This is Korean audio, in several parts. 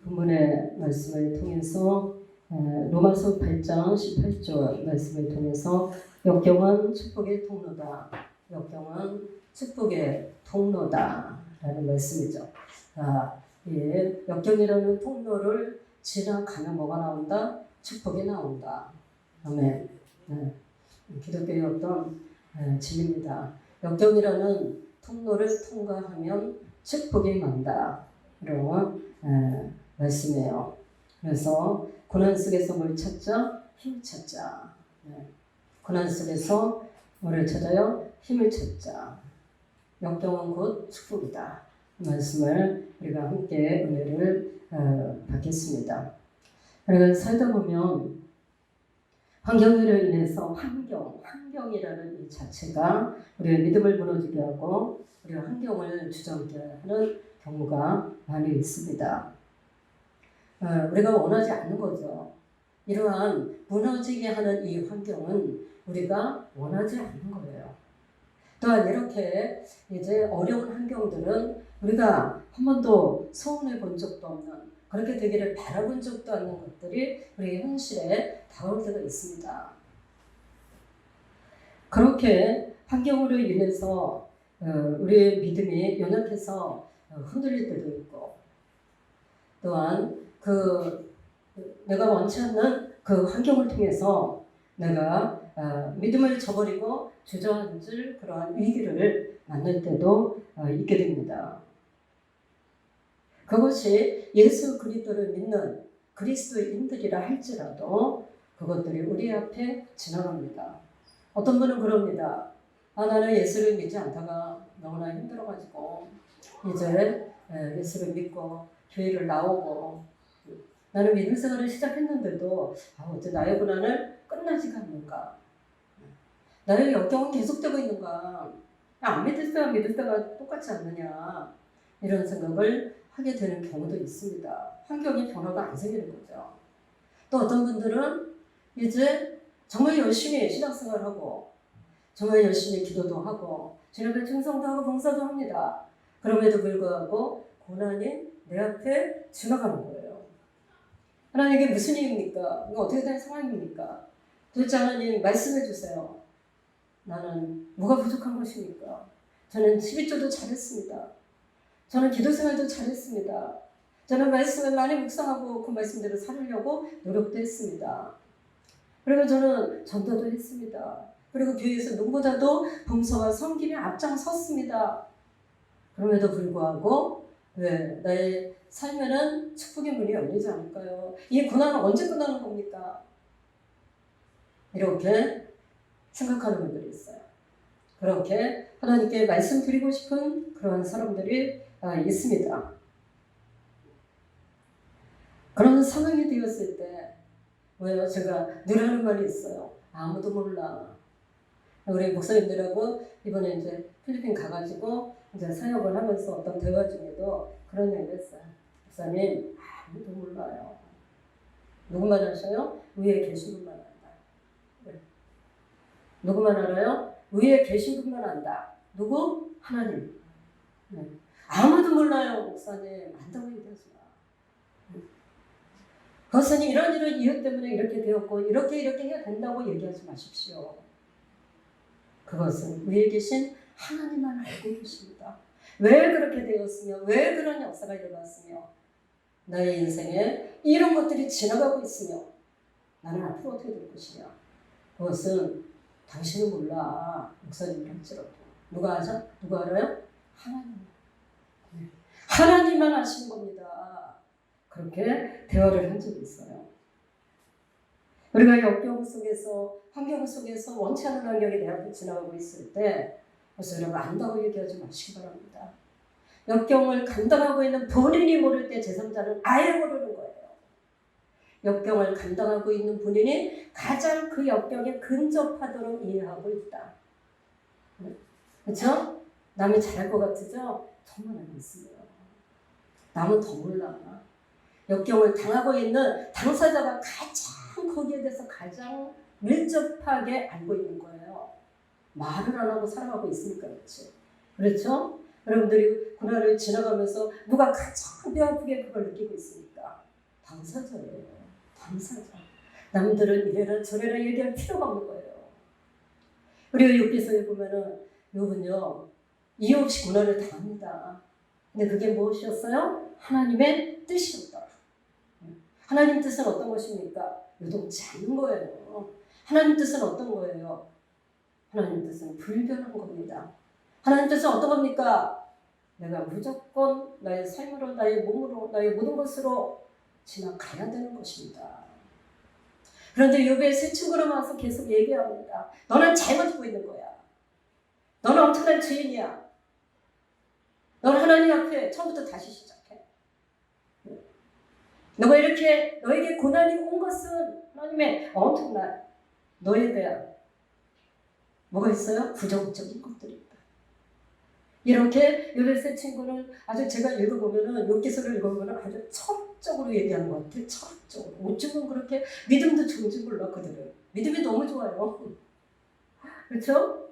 본문의 말씀을 통해서 로마서 8장 18절 말씀을 통해서 역경은 축복의 통로다. 역경은 축복의 통로다라는 말씀이죠. 예, 역경이라는 통로를 지나가면 뭐가 나온다? 축복이 나온다. 아멘. 기독교의 어떤 진리입니다. 역경이라는 통로를 통과하면 축복이 난다. 이런 말씀이에요. 그래서 고난 속에서 뭘 찾자? 힘을 찾자. 고난 속에서 뭐를 찾아요? 힘을 찾자. 역경은 곧 축복이다. 말씀을 우리가 함께 은혜를 받겠습니다. 우리가 살다 보면 환경으로 인해서 환경이라는 이 자체가 우리의 믿음을 무너지게 하고 우리의 환경을 주저앉게 하는 경우가 많이 있습니다. 우리가 원하지 않는 거죠. 이러한 무너지게 하는 이 환경은 우리가 원하지 않는 거예요. 또한 이렇게 이제 어려운 환경들은 우리가 한 번도 소원해 본 적도 없는, 그렇게 되기를 바라본 적도 않는 것들이 우리 현실에 닿을 때가 있습니다. 그렇게 환경으로 인해서 우리의 믿음이 연약해서 흔들릴 때도 있고, 또한 내가 원치 않는 그 환경을 통해서 내가 믿음을 저버리고 주저앉을 그러한 위기를 만날 때도 있게 됩니다. 그것이 예수 그리스도를 믿는 그리스도인들이라 할지라도 그것들이 우리 앞에 지나갑니다. 어떤 분은 그럽니다. 나는 예수를 믿지 않다가 너무나 힘들어가지고 이제 예수를 믿고 교회를 나오고 나는 믿음 생활을 시작했는데도 어째 나의 고난은 끝나지가 않는가? 나의 역경은 계속되고 있는가? 안 믿을 때와 믿을 때가 똑같지 않느냐? 이런 생각을 하게 되는 경우도 있습니다. 환경의 변화가 안 생기는 거죠. 또 어떤 분들은 이제 정말 열심히 신앙생활하고 정말 열심히 기도도 하고 주님의 충성도 하고 봉사도 합니다. 그럼에도 불구하고 고난이 내 앞에 지나가는 거예요. 하나님 이게 무슨 일입니까? 이거 어떻게 된 상황입니까? 도대체 하나님 말씀해 주세요. 나는 뭐가 부족한 것입니까? 저는 11조도 잘했습니다. 저는 기도생활도 잘했습니다. 저는 말씀을 많이 묵상하고 그 말씀대로 살으려고 노력도 했습니다. 그리고 저는 전도도 했습니다. 그리고 교회에서 누구보다도 봉사와 섬김에 앞장섰습니다. 그럼에도 불구하고 왜 나의 삶에는 축복의 문이 열리지 않을까요? 이 고난은 언제 끝나는 겁니까? 이렇게 생각하는 분들이 있어요. 그렇게 하나님께 말씀드리고 싶은 그런 사람들이 있습니다. 그런 상황이 되었을 때 왜요? 제가 늘 하는 말이 있어요. 아무도 몰라. 우리 목사님들하고 이번에 이제 필리핀 가가지고 이제 사역을 하면서 어떤 대화 중에도 그런 얘기를 했어요. 목사님, 아무도 몰라요. 누구만 아셔요? 위에 계신 분만 안다. 네. 누구만 알아요? 위에 계신 분만 안다. 누구? 하나님. 네. 아무도 몰라요, 목사님. 안다고 얘기하지 마. 그것은 이런 이유 때문에 이렇게 되었고 이렇게 해야 된다고 얘기하지 마십시오. 그것은 위에 계신 하나님만 알고 계십니다. 왜 그렇게 되었으며 왜 그런 역사가 일어났으며 나의 인생에 이런 것들이 지나가고 있으며 나는 앞으로 어떻게 될 것이냐. 그것은 당신은 몰라. 목사님을 할지라도. 누가 아죠? 누가 알아요? 하나님. 하나님만 아시는 겁니다. 그렇게 대화를 한 적이 있어요. 우리가 역경 속에서, 환경 속에서 원치 않는 환경이 내 앞에 지나가고 있을 때 그래서 여러분 안다고 얘기하지 마시기 바랍니다. 역경을 감당하고 있는 본인이 모를 때 제3자는 아예 모르는 거예요. 역경을 감당하고 있는 본인이 가장 그 역경에 근접하도록 이해하고 있다. 그렇죠? 남이 잘할 것 같으죠? 정말 안 있습니다. 남은 더 몰라. 역경을 당하고 있는 당사자가 가장 거기에 대해서 가장 밀접하게 알고 있는 거예요. 말을 안 하고 살아가고 있으니까 그렇지. 그렇죠? 여러분들이 고난을 지나가면서 누가 가장 뼈 아프게 그걸 느끼고 있습니까? 당사자예요. 당사자. 남들은 이래라 저래라 얘기할 필요가 없는 거예요. 그리고 욥기서에 보면은 욥은요 이유 없이 고난을 당합니다. 근데 그게 무엇이었어요? 하나님의 뜻이었더라. 하나님 뜻은 어떤 것입니까? 요동치 않는 거예요. 하나님 뜻은 어떤 거예요? 하나님 뜻은 불변한 겁니다. 하나님 뜻은 어떤 겁니까? 내가 무조건 나의 삶으로, 나의 몸으로, 나의 모든 것으로 지나가야 되는 것입니다. 그런데 욥의 세 친구로 와서 계속 얘기합니다. 너는 잘못 보고 있는 거야. 너는 엄청난 죄인이야. 너는 하나님 앞에 처음부터 다시 시작해. 너가 이렇게 너에게 고난이 온 것은 하나님의 엄청난 너에 대한 뭐가 있어요? 부정적인 것들이 있다. 이렇게 욥의 세 친구는 아주 제가 읽어보면은 욥기서를 읽어보면은 아주 철학적으로 얘기하는 것 같아요. 철학적으로. 어쩌면 그렇게 믿음도 좋은지 몰라 그들은. 믿음이 너무 좋아요. 그렇죠?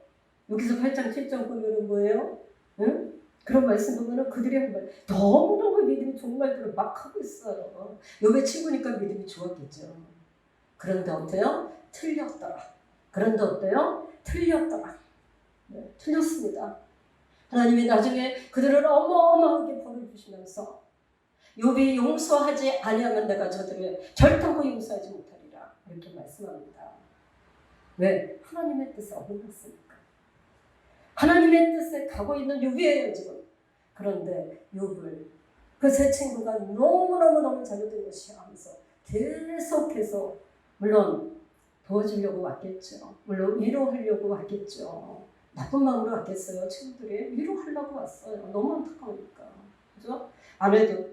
여기서 8장 7장 보면은 뭐예요? 응? 그런 말씀 보면은 그들이 한 말 너무너무 믿음이 좋은 말들을 막 하고 있어요. 욥의 친구니까 믿음이 좋았겠죠. 그런데 어때요? 틀렸더라. 그런데 어때요? 틀렸더라. 네, 틀렸습니다. 하나님이 나중에 그들을 어마어마하게 벌을 주시면서 욥이 용서하지 아니하면 내가 저들을 결단코 용서하지 못하리라 이렇게 말씀합니다. 왜? 하나님의 뜻에 어긋났으니까. 하나님의 뜻에 가고 있는 욥이에요 지금. 그런데 욥을 그 세 친구가 너무너무 잘못된 것이 하면서 계속해서 물론 도와주려고 왔겠죠. 물론 위로하려고 왔겠죠. 나쁜 마음으로 왔겠어요. 친구들이 위로하려고 왔어요. 너무 안타까우니까. 그죠? 아내도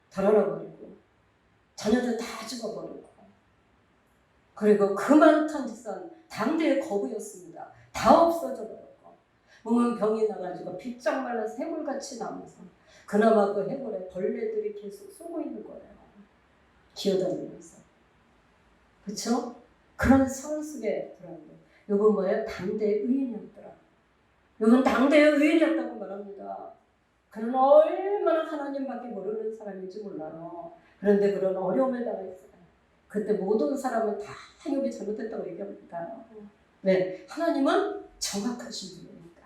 달아나버리고 자녀들 다 죽어버리고 그리고 그 많던 재산 당대의 거부였습니다. 다 없어져 버렸고 몸은 병이 나가지고 빗장 말라서 해골같이 남아서 그나마 그 해골에 벌레들이 계속 쏘고 있는 거예요. 기어다니면서. 그렇죠? 그런 상황 속에 들어왔는데 욥은 뭐예요? 당대의 의인이었더라. 욥은 당대의 의인이었다고 말합니다. 그는 얼마나 하나님밖에 모르는 사람인지 몰라요. 그런데 그런 어려움에 당해 있어요. 그때 모든 사람은 다 욥이 잘못했다고 얘기합니다. 네, 하나님은 정확하신 분이니까.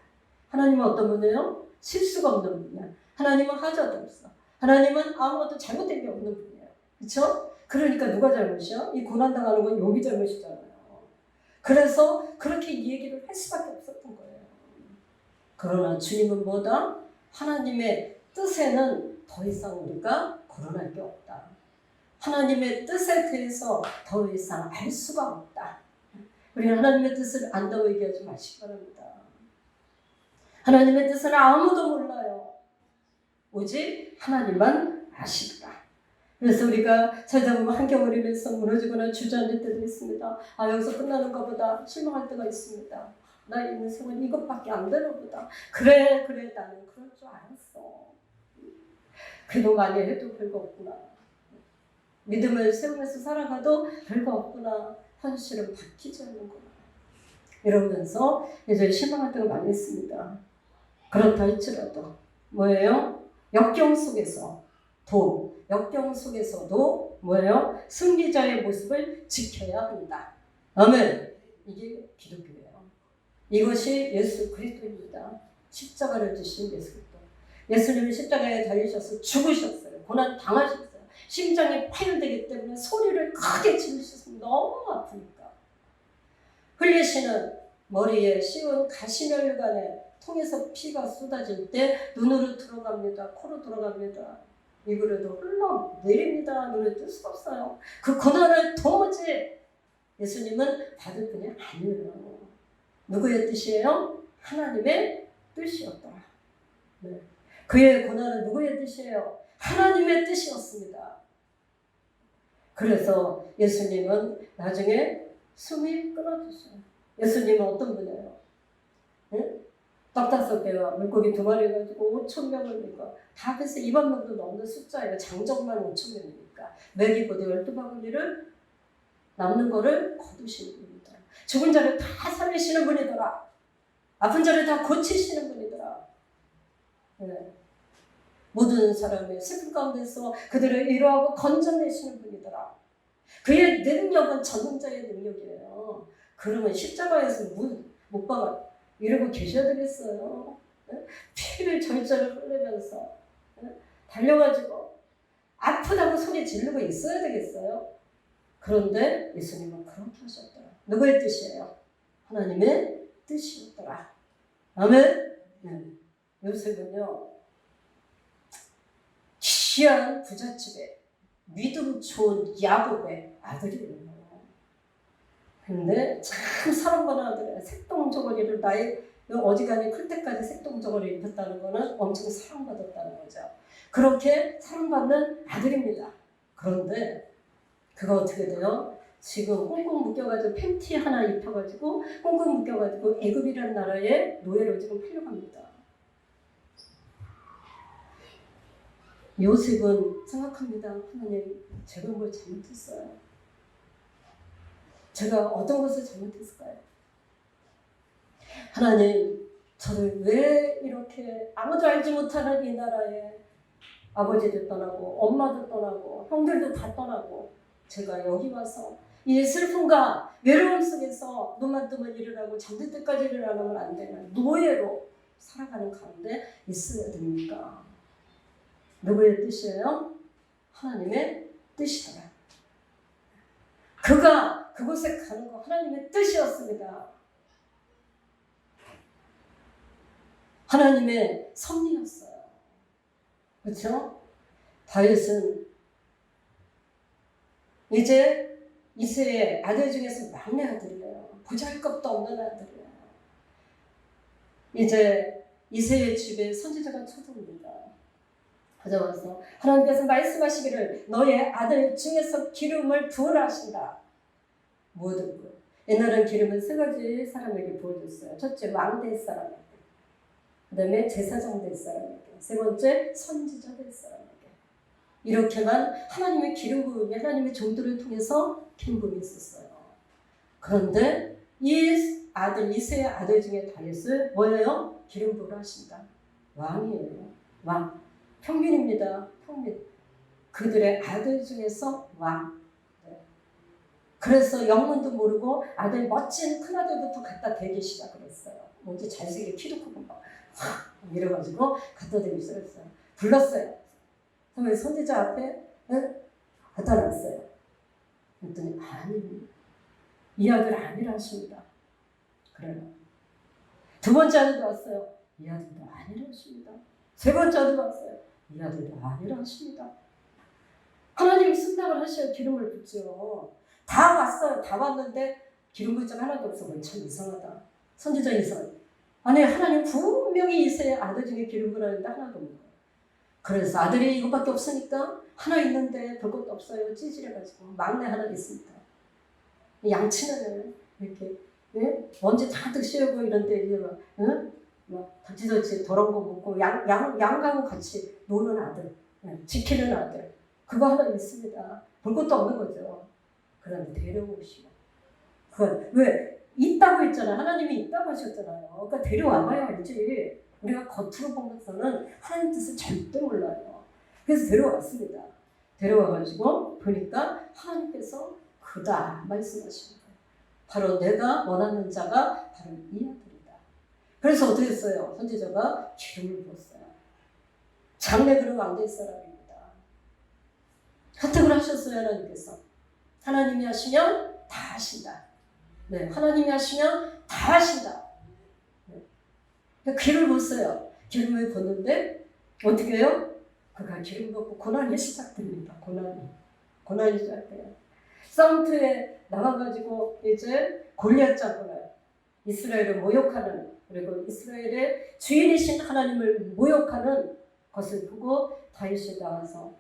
하나님은 어떤 분이에요? 실수가 없는 분이야. 하나님은 하자도 없어. 하나님은 아무것도 잘못된 게 없는 분이에요. 그렇죠? 그러니까 누가 잘못이야? 이 고난당하는 건 욥이 잘못이잖아요. 그래서 그렇게 이 얘기를 할 수밖에 없었던 거예요. 그러나 주님은 뭐다? 하나님의 뜻에는 더 이상 우리가 거론할 게 없다. 하나님의 뜻에 대해서 더 이상 알 수가 없다. 우리는 하나님의 뜻을 안다고 얘기하지 마시기 바랍니다. 하나님의 뜻은 아무도 몰라요. 오직 하나님만 아시더라. 그래서 우리가 살다 보면 한겨울이면서 무너지거나 주저앉을 때도 있습니다. 아, 여기서 끝나는 것보다 실망할 때가 있습니다. 나의 인생은 이것밖에 안 되나 보다. 그래 나는 그럴 줄 알았어. 기도 많이 해도 별거 없구나. 믿음을 세우면서 살아가도 별거 없구나. 현실은 바뀌지 않는구나. 이러면서 이제 실망할 때가 많이 있습니다. 그렇다 할지라도 뭐예요? 역경 속에서도 뭐예요? 승리자의 모습을 지켜야 한다. 아멘. 이게 기독교예요. 이것이 예수 그리스도입니다. 십자가를 지신 예수 그리스도. 예수님은 십자가에 달리셔서 죽으셨어요. 고난 당하셨어요. 심장이 파열되기 때문에 소리를 크게 지르셨어요. 너무 아프니까. 흘리시는 머리에 씌운 가시멸관에 통해서 피가 쏟아질 때 눈으로 들어갑니다. 코로 들어갑니다. 입으로도 흘러내립니다. 눈을 뜰 수가 없어요. 그 고난을 도무지 예수님은 받을 분이 아니에요. 누구의 뜻이에요? 하나님의 뜻이었더라. 네. 그의 고난은 누구의 뜻이에요? 하나님의 뜻이었습니다. 그래서 예수님은 나중에 숨이 끊어졌어요. 예수님은 어떤 분이에요? 네? 떡 5개와 물고기 2마리 가지고 5,000명을 믿고 다 해서 2만 명도 넘는 숫자예요. 장정만 5,000명이니까. 먹이고 12바구니를 남는 거를 거두시는 분이더라. 죽은 자를 다 살리시는 분이더라. 아픈 자를 다 고치시는 분이더라. 네. 모든 사람의 슬픔 가운데서 그들을 위로하고 건져내시는 분이더라. 그의 능력은 전능자의 능력이에요. 그러면 십자가에서 못 박아 이러고 계셔야 되겠어요? 네? 피를 절절을 흘리면서 네? 달려가지고 아프다고 소리 지르고 있어야 되겠어요? 그런데 예수님은 그렇게 하셨더라. 누구의 뜻이에요? 하나님의 뜻이었더라. 아멘? 네. 요셉은요, 귀한 부잣집에 믿음 좋은 야곱의 아들이에요. 근데 참 사랑받는 아들이에요. 색동저고리를 나의 어지간히 클 때까지 색동저고리 입혔다는 거는 엄청 사랑받았다는 거죠. 그렇게 사랑받는 아들입니다. 그런데 그거 어떻게 돼요? 지금 꽁꽁 묶여가지고 팬티 하나 입혀가지고 꽁꽁 묶여가지고 애굽이라는 나라의 노예로 지금 팔려갑니다. 요셉은 생각합니다. 하나님, 제가 뭘 잘못했어요? 제가 어떤 것을 잘못했을까요? 하나님, 저를 왜 이렇게 아무도 알지 못하는 이 나라에 아버지도 떠나고 엄마도 떠나고 형들도 다 떠나고 제가 여기 와서 이 슬픔과 외로움 속에서 눈만 뜨면 일을 하고 잠들 때까지 일을 안 하면 안 되는 노예로 살아가는 가운데 있어야 됩니까? 누구의 뜻이에요? 하나님의 뜻이더라. 그가 그곳에 가는 거 하나님의 뜻이었습니다. 하나님의 섭리였어요. 그렇죠? 다윗은 이제 이새의 아들 중에서 막내 아들이에요. 보잘것도 없는 아들이에요. 이제 이새의 집에 선지자가 쳐들어옵니다. 가져와서 하나님께서 말씀하시기를 너의 아들 중에서 기름을 부으라 하신다. 뭐든 그 옛날엔 기름은 세 가지 사람에게 부어줬어요. 첫째 왕될 사람에게, 그 다음에 제사장 될 사람에게, 세 번째 선지자 될 사람에게. 이렇게만 하나님의 기름 부음이 하나님의 종들을 통해서 기름 부음이 있었어요. 그런데 이 아들 이새의 아들 중에 다윗을 뭐예요? 기름 부으라 하신다. 왕이에요. 왕. 평민입니다. 평민. 그들의 아들 중에서 왕. 네. 그래서 영문도 모르고 아들 멋진 큰아들부터 갖다 대기 시작을 했어요. 뭔지 잘생기게 키도 크고 막 이래가지고 갖다 대기 시작했어요. 불렀어요. 그러면 선지자 앞에 갖다 놨어요. 그랬더니 아니, 이 아들 아니라 하십니다. 그래요. 두 번째 아들도 왔어요. 이 아들도 아니라 하십니다. 세 번째 아들도 왔어요. 이 아들도 아니라 하십니다. 하나님이 승낙을 하셔야 기름을 붓죠. 다 왔어요. 다 왔는데 기름 붓자가 하나도 없어. 참 이상하다. 선지자 이상. 아니 하나님 분명히 이새의 아들 중에 기름 부으라는데 하나도 없는 거예요. 그래서 아들이 이것밖에 없으니까 하나 있는데 별것도 없어요. 찌질해가지고 막내 하나 있습니다. 양치는 이렇게 먼지 잔뜩 씌우고 이런데 이제 막 덕지덕지 더러운 거 먹고 양하고 같이 노는 아들, 지키는 아들, 그거 하나 있습니다. 볼 것도 없는 거죠. 그런데 데려오시고, 그건 왜 있다고 했잖아요. 하나님이 있다고 하셨잖아요. 그러니까 데려와봐야 알지. 우리가 겉으로 보면서는 하나님 뜻을 절대 몰라요. 그래서 데려왔습니다. 데려와가지고 보니까 하나님께서 그다 말씀하시는 거예요. 바로 내가 원하는 자가 바로 이 아들이다. 그래서 어떻게 했어요? 선지자가 기름을 부었어요. 장래 그릇 왕될 사람입니다. 선택을 하셨어요. 하나님께서. 하나님이 하시면 다 하신다. 네, 하나님이 하시면 다 하신다. 네. 기름을 부었어요. 기름을 붓는데 어떻게 해요? 그가 기름 붓고 고난이 시작됩니다. 고난이 시작돼요. 싸움터에 나가가지고 이제 골리앗 장군을 이스라엘을 모욕하는, 그리고 이스라엘의 주인이신 하나님을 모욕하는 것을 보고 다윗이 나와서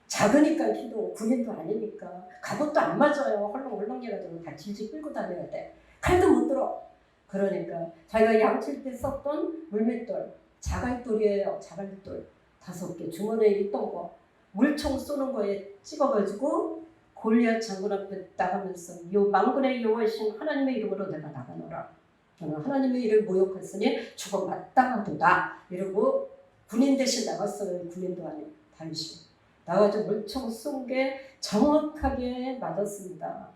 작으니까 키도 군인도 아니니까 갑옷도 안 맞아요. 헐렁헐렁해가지고 다 질질 끌고 다녀야 돼. 칼도 못 들어. 그러니까 자기가 양칠 때 썼던 물맷돌, 자갈돌이에요. 자갈돌 5개 주머니에 있던 거 물총 쏘는 거에 찍어가지고 골리앗 장군 앞에 나가면서 요 만군의 여호와이신 하나님의 이름으로 내가 나가노라. 저는 하나님의 일을 모욕했으니 죽어 마땅하도다. 이러고 군인 대신 나갔어요. 군인도 아니고 다윗이. 나가서 물총 쏜 게 정확하게 맞았습니다.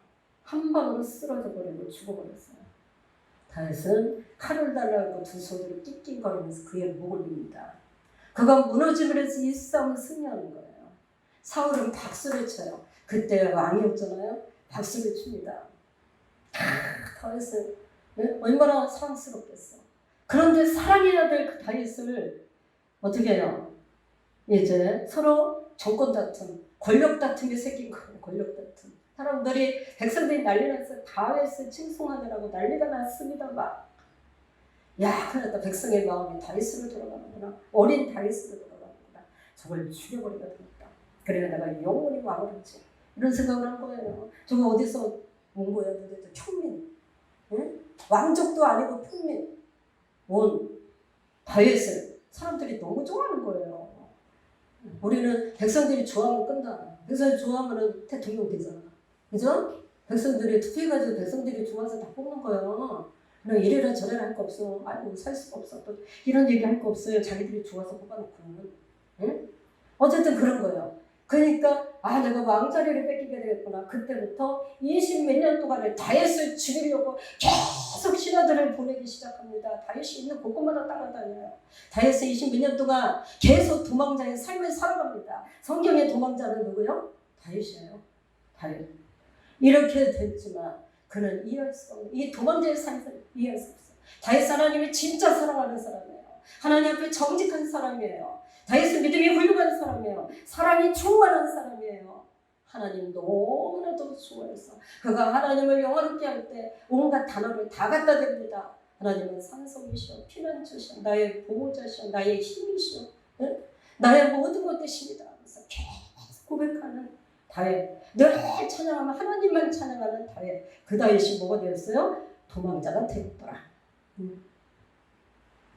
한 방으로 쓰러져 버리고 죽어버렸어요. 다윗은 칼을 달라고 두 손으로 낑낑거리면서 그의 목을 밉니다. 그가 무너짐을 해서 이 싸움을 승리하는 거예요. 사울은 박수를 쳐요. 그때 왕이었잖아요. 박수를 칩니다. 다윗은 얼마나 사랑스럽겠어. 그런데 사랑해야 될 그 다윗을 어떻게 해요? 이제 서로 정권 다툼, 권력 다툼이 생긴 거예요. 권력 다툼. 사람들이 백성들이 난리 났어요. 다윗을 칭송하느라고 난리가 났습니다. 막. 야, 그랬다. 백성의 마음이 다윗으로 돌아가는구나. 어린 다윗으로 돌아가는구나. 저걸 죽여버리가 되겠다. 그래 내가 영원히 왕을 하지. 이런 생각을 한 거예요. 저거 어디서 온 거야? 도대체 평민. 응? 왕족도 아니고 평민. 온 다윗을 사람들이 너무 좋아하는 거예요. 우리는 백성들이 좋아하면 끝나. 백성들이 좋아하면 대통령 되잖아. 그죠? 백성들이 투표해가지고 백성들이 좋아서 다 뽑는 거예요. 그냥 이래라 저래라 할 거 없어. 아이고 살 수가 없어. 또 이런 얘기 할 거 없어요. 자기들이 좋아서 뽑아놓고는. 응? 어쨌든 그런 거예요. 그러니까 내가 왕자리를 뺏기게 되겠구나. 그때부터 20몇 년 동안에 다윗을 죽이려고 계속 신하들을 보내기 시작합니다. 다윗이 있는 곳곳마다 따라다녀요. 다윗은 20몇 년 동안 계속 도망자의 삶을 살아갑니다. 성경의 도망자는 누구요? 다윗이에요. 다윗. 이렇게 됐지만 그는 이해할 수가 없는 이 도망자의 삶을 이해할 수 없어요. 다윗 하나님이 진짜 사랑하는 사람이에요. 하나님 앞에 정직한 사람이에요. 다윗은 믿음이 훌륭한 사람이에요. 사랑이 충만한 사람이에요. 하나님 너무나도 좋아해서 그가 하나님을 영화롭게 할 때 온갖 단어를 다 갖다 댑니다. 하나님은 산성이시오, 피난처시오, 나의 보호자시오, 나의 힘이시오, 응? 나의 모든 것 되십니다. 그래서 계속 고백하는 다윗. 늘 찬양하면 하나님만 찬양하는 다윗. 그 다윗이 뭐가 되었어요? 도망자가 되었더라.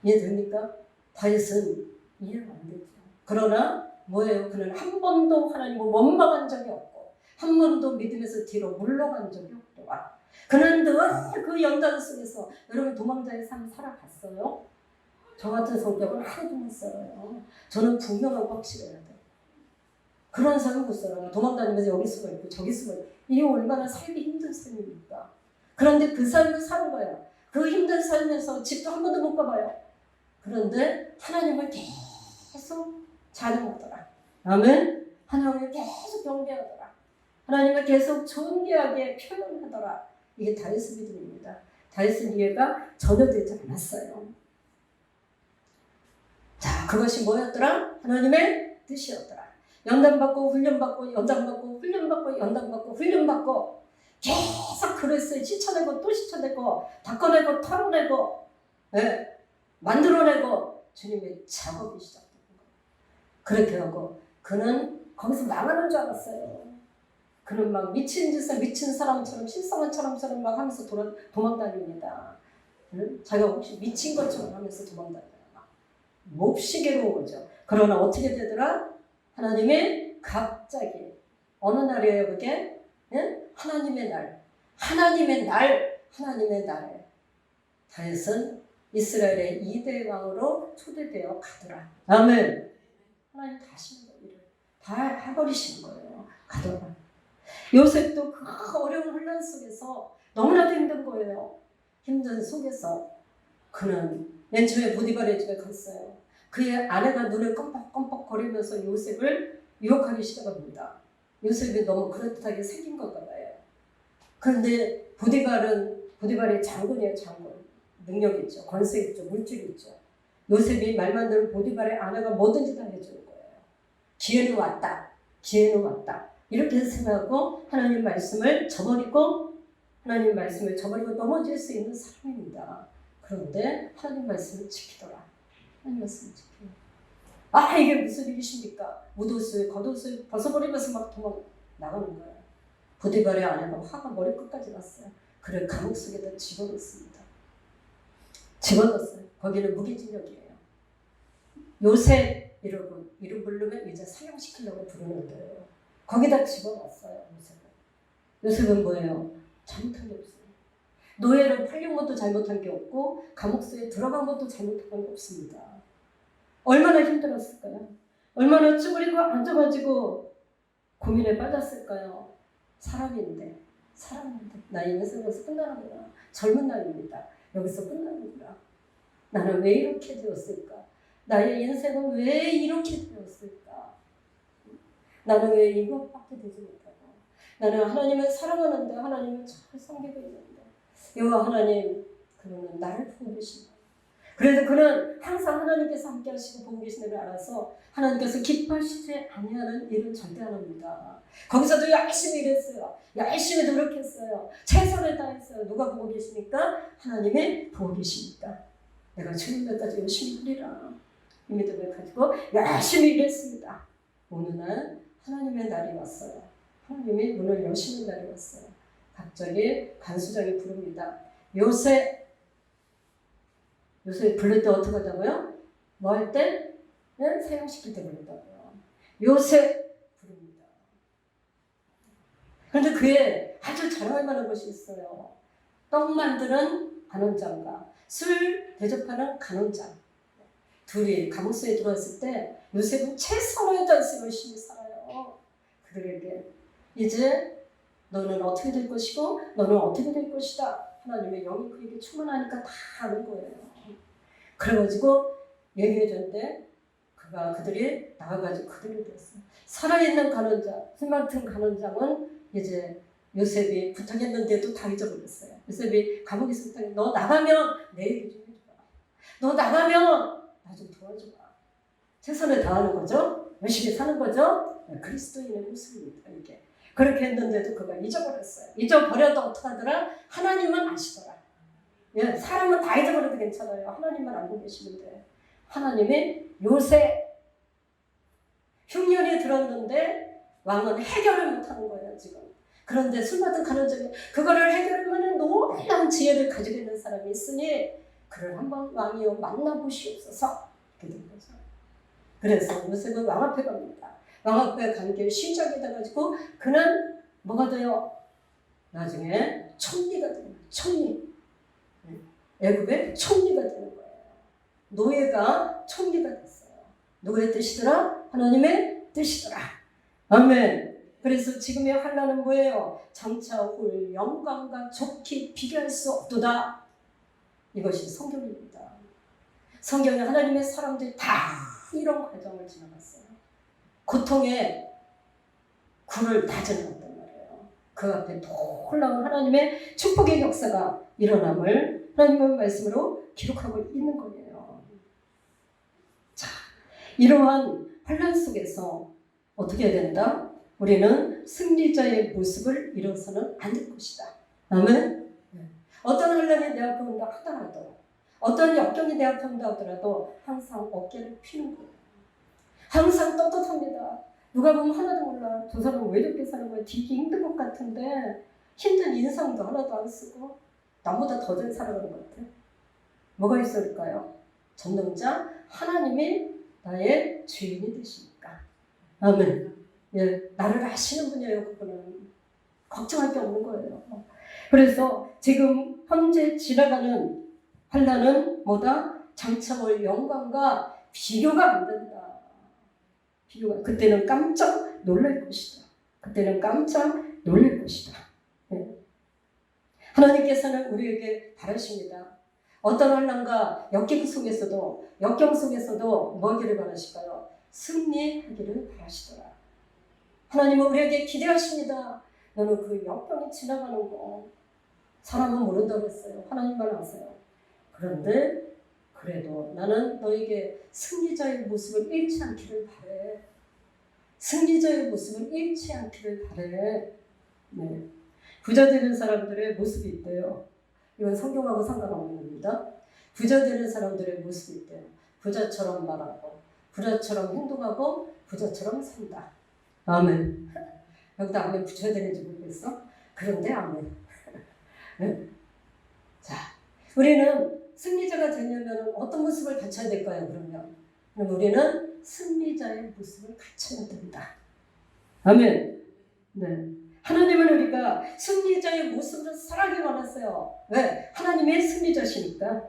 이해됩니까? 다윗은 이해가 안 되죠. 그러나 뭐예요? 그는 한 번도 하나님을 원망한 적이 없고 한 번도 믿음에서 뒤로 물러간 적이 없더라. 그는 늘 그 연단 속에서 여러분 도망자의 삶 살아갔어요? 저 같은 성격은 하나도 못 살아요. 저는 분명하고 확실해야 돼. 그런 삶을 못 살아요. 도망다니면서 여기 숨어 있고 저기 숨어 있고 이게 얼마나 살기 힘든 삶입니까? 그런데 그 삶을 사는 거예요. 그 힘든 삶에서 집도 한 번도 못 가봐요. 그런데 하나님을 계속 찬양하더라. 아멘. 하나님을 계속 경배하더라. 하나님을 계속 존귀하게 표현하더라. 이게 다윗의 믿음입니다. 다윗의 이해가 전혀 되지 않았어요. 자, 그것이 뭐였더라? 하나님의 뜻이었더라. 연단받고 훈련받고 연단받고 훈련받고 연단받고 훈련받고 계속 그랬어요. 씻어내고 또 씻어내고 닦아내고 털어내고 만들어내고 주님의 작업이 시작된 거예요. 그렇게 하고 그는 거기서 망하는 줄 알았어요. 그는 막 미친 짓을 미친 사람처럼 실성한 사람처럼 막 하면서 도망다닙니다. 자기가 혹시 미친 것처럼 하면서 도망다녀요. 몹시 괴로운 거죠. 그러나 어떻게 되더라? 하나님의 갑자기 어느 날이에요 그게? 하나님의 날. 하나님의 날에 다윗은 이스라엘의 2대 왕으로 초대되어 가더라. 아멘. 하나님 다 하시는 일을 다 해버리시는 거예요. 가더라. 요셉도 그 어려운 혼란 속에서 너무나도 힘든 거예요. 힘든 속에서 그는 맨 처음에 보디발의 집에 갔어요. 그의 아내가 눈을 껌뻑껌뻑 거리면서 요셉을 유혹하기 시작합니다. 요셉이 너무 그럴듯하게 생긴 건가 봐요. 그런데 보디발의 장군이에요. 장군. 능력 있죠. 권세 있죠. 물질 있죠. 요셉이 말만 들으면 보디발의 아내가 뭐든지 다 해주는 거예요. 기회는 왔다. 이렇게 생각하고 하나님 말씀을 저버리고 넘어질 수 있는 사람입니다. 그런데 하나님 말씀을 지키더라. 하나님 말씀을 지켜요. 이게 무슨 일이십니까? 겉옷을 벗어버리면서 막 도망 나가는 거예요. 보디발의 아내가 화가 머리끝까지 났어요. 그를 감옥 속에다 집어넣습니다. 거기는 무기징역이에요. 요셉 이러고 이름 부르면 이제 사형시키려고 부르는 거예요. 거기다 집어넣었어요. 요셉은 뭐예요? 잘못한 게 없어요. 노예로 팔린 것도 잘못한 게 없고 감옥소에 들어간 것도 잘못한 게 없습니다. 얼마나 힘들었을까요? 얼마나 쭈그리고 앉아가지고 고민에 빠졌을까요? 사람인데 나의 인생은 여기서 끝나는구나. 젊은 나이입니다. 여기서 끝나는구나. 나는 왜 이렇게 되었을까? 나의 인생은 왜 이렇게 되었을까? 나는 왜 이것밖에 되지 못하고, 나는 하나님을 사랑하는데 하나님을 잘 섬기고 있는데 여호와 하나님, 그분은 나를 보고 계신다. 그래서 그는 항상 하나님께서 함께 하시고 보고 계신 줄 알아서 하나님께서 기뻐하시지 아니하는 일은 절대 안 합니다. 거기서도 열심히 일했어요. 열심히 노력했어요. 최선을 다했어요. 누가 보고 계십니까? 하나님이 보고 계십니까? 내가 죽는 데까지 열심히 하리라. 이 믿음을 가지고 열심히 일했습니다. 어느 날 하나님의 날이 왔어요. 하나님이 문을 여시는 날이 왔어요. 갑자기 간수장이 부릅니다. 요셉 부를 때 어떻게 하자고요? 뭐 할 때? 네? 사용시킬 때 부른다고요. 요셉 부릅니다. 그런데 그에 아주 자랑할 만한 것이 있어요. 떡 만드는 간원장과 술 대접하는 간원장. 둘이 감옥소에 들어왔을 때 요셉은 최선을 다해서 열심히 살아요. 그들에게 이제 너는 어떻게 될 것이고 너는 어떻게 될 것이다. 하나님의 영이 그에게 충만하니까 다 아는 거예요. 그래가지고 얘기해줬는데 그들이 나와가지고 그들을 됐어요. 살아있는 간원장, 술 맡은 간원장은 이제 요셉이 부탁했는데도 다 잊어버렸어요. 요셉이 감옥에 있을 때 너 나가면 내 얘기 좀 해줘라. 너 나가면 나 좀 도와줘라. 최선을 다하는 거죠. 열심히 사는 거죠. 그리스도인의 모습입니다. 이게. 그렇게 했는데도 그가 잊어버렸어요. 잊어버려도 어떡하더라? 하나님은 아시더라. 예, 사람은 다 잊어버려도 괜찮아요. 하나님만 알고 계시는데 하나님이 요새 흉년이 들었는데 왕은 해결을 못하는 거예요. 지금. 그런데 술 맡은 간원장이 그거를 해결하는 놀라운 지혜를 가지고 있는 사람이 있으니 그를 한번 왕이여 만나보시옵소서. 이렇게 된 거죠. 그래서 요셉은 왕 앞에 갑니다. 왕 앞에 간 게 시작이 돼가지고 그는 뭐가 돼요? 나중에 총리가 돼요. 총리. 애굽의 총리가 되는 거예요. 노예가 총리가 됐어요. 누구의 뜻이더라? 하나님의 뜻이더라. 아멘. 그래서 지금의 환난은 뭐예요? 장차 올 영광과 좋게 비교할 수 없도다. 이것이 성경입니다. 성경에 하나님의 사람들이 다 이런 과정을 지나갔어요. 고통의 굴을 다져놨단 말이에요. 그 앞에 놀라운 하나님의 축복의 역사가 일어남을 하나님의 말씀으로 기록하고 있는 거예요. 자, 이러한 환난 속에서 어떻게 해야 된다? 우리는 승리자의 모습을 잃어서는 안 될 것이다. 아멘. 어떤 환난이 내 앞에 온다 하더라도, 어떤 역경이 내 앞에 온다 하더라도 항상 어깨를 피는 거예요. 항상 떳떳합니다. 누가 보면 하나도 몰라. 저 사람은 왜 이렇게 사는 거야? 되게 힘든 것 같은데 힘든 인상도 하나도 안 쓰고 나보다 더 잘 살아가는 것 같아. 뭐가 있을까요? 전능자 하나님이 나의 주인이 되시니까. 아멘. 예, 나를 아시는 분이에요. 그분은 걱정할 게 없는 거예요. 그래서 지금 현재 지나가는 환난은 뭐다? 장차 올 영광과 비교가 안 된다. 비교가. 그때는 깜짝 놀랄 것이다. 그때는 깜짝 놀랄 것이다. 예. 하나님께서는 우리에게 바라십니다. 어떤 환난과 역경 속에서도 뭐하기를 바라실까요? 승리하기를 바라시더라. 하나님은 우리에게 기대하십니다. 너는 그 역경이 지나가는 거 사람은 모른다고 했어요. 하나님만 아세요. 그런데 그래도 나는 너에게 승리자의 모습을 잃지 않기를 바래. 승리자의 모습을 잃지 않기를 바래. 네. 부자 되는 사람들의 모습이 있대요. 이건 성경하고 상관없는 겁니다. 부자 되는 사람들의 모습이 있대요. 부자처럼 말하고, 부자처럼 행동하고, 부자처럼 산다. 아멘. 여기다 아멘 붙여야 되는지 모르겠어? 그런데 아멘. 네. 자, 우리는 승리자가 되려면 어떤 모습을 갖춰야 될까요? 그럼 우리는 승리자의 모습을 갖춰야 된다. 아멘. 네. 하나님은 우리가 승리자의 모습으로 살아가기 원하세요. 왜? 하나님의 승리자시니까.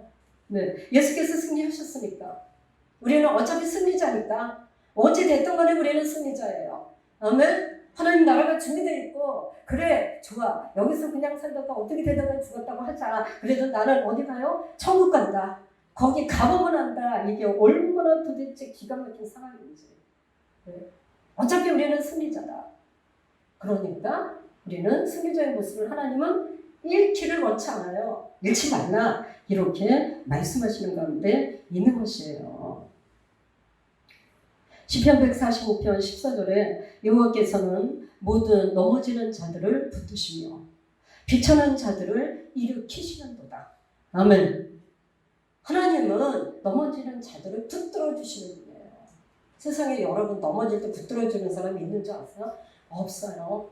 네. 예수께서 승리하셨으니까. 우리는 어차피 승리자니까. 어찌 됐든 간에 우리는 승리자예요. 아멘? 하나님 나라가 준비되어 있고, 그래, 좋아. 여기서 그냥 살다가 어떻게 되다가 죽었다고 하자. 그래도 나는 어디 가요? 천국 간다. 거기 가보면 한다. 이게 얼마나 도대체 기가 막힌 상황인지. 네. 어차피 우리는 승리자다. 그러니까 우리는 승리자의 모습을 하나님은 잃기를 원치 않아요. 잃지 말라. 이렇게 말씀하시는 가운데 있는 것이에요. 시편 145편 14절에 여호와께서는 모든 넘어지는 자들을 붙드시며 비천한 자들을 일으키시는도다. 아멘. 하나님은 넘어지는 자들을 붙들어 주시는 분이에요. 세상에 여러분 넘어질 때 붙들어 주는 사람이 있는 줄 아세요? 없어요.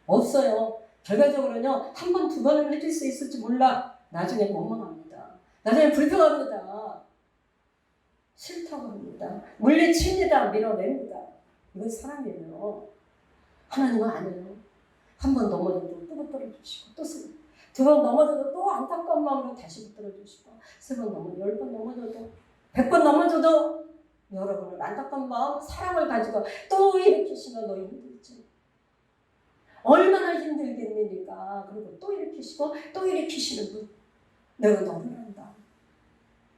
없어요. 결과적으로는요, 한 번, 두 번은 해줄 수 있을지 몰라. 나중에 원망합니다. 나중에 불평합니다. 싫다고 합니다. 물리칩니다. 밀어냅니다. 이건 사람이에요. 하나님은 아니에요. 한 번 넘어져도 또 붙들어 주시고, 또 두 번 넘어져도 또 안타까운 마음으로 다시 붙들어 주시고, 세 번 넘어져도, 10번 넘어져도, 100번 넘어져도 여러분은 안타까운 마음, 사랑을 가지고 또 일으키시면 너 힘들지. 얼마나 힘들겠느니까. 그리고 또 일으키시고 또 일으키시는 분. 내가 너를 안다.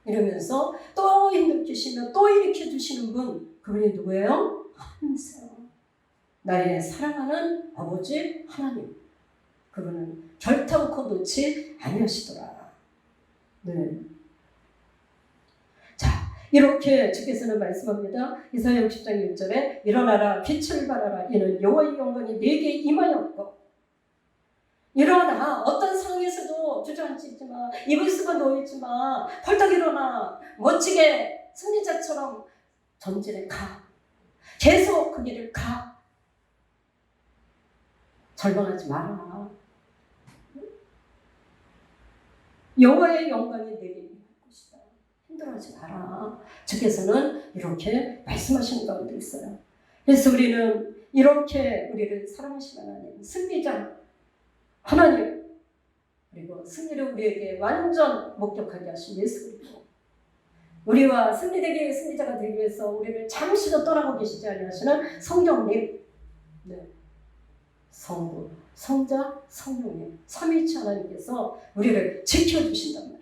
이러면서 또 일으키시며 또 일으켜주시는 분. 그분이 누구예요? 하나님이세요. 나의 사랑하는 아버지 하나님. 그분은 결탄코 놓지 아니하시더라. 네. 자, 이렇게 주께서는 말씀합니다. 이사야 60장 6절에 일어나라 빛을 발하라 이는 여호와의 영광이 내게 임하였고. 일어나. 어떤 상황에서도 주저앉지 마. 입을 수가 놓이지 마. 펄떡 일어나. 멋지게 승리자처럼 전진에 가. 계속 그 길을 가. 절망하지 마라. 여호와의 영광이 내게 임할 것이다. 힘들어하지 마라. 주께서는 이렇게 말씀하시는 가운데 있어요. 그래서 우리는 이렇게 우리를 사랑하시는 하나님, 승리자 하나님, 그리고 승리를 우리에게 완전 목격하게 하신 예수 그리스도, 우리와 승리자가 되기 위해서 우리를 잠시도 떠나고 계시지 아니하시는 성령님, 네. 성부, 성자, 성령님, 삼위일체 하나님께서 우리를 지켜주신단 말이에요.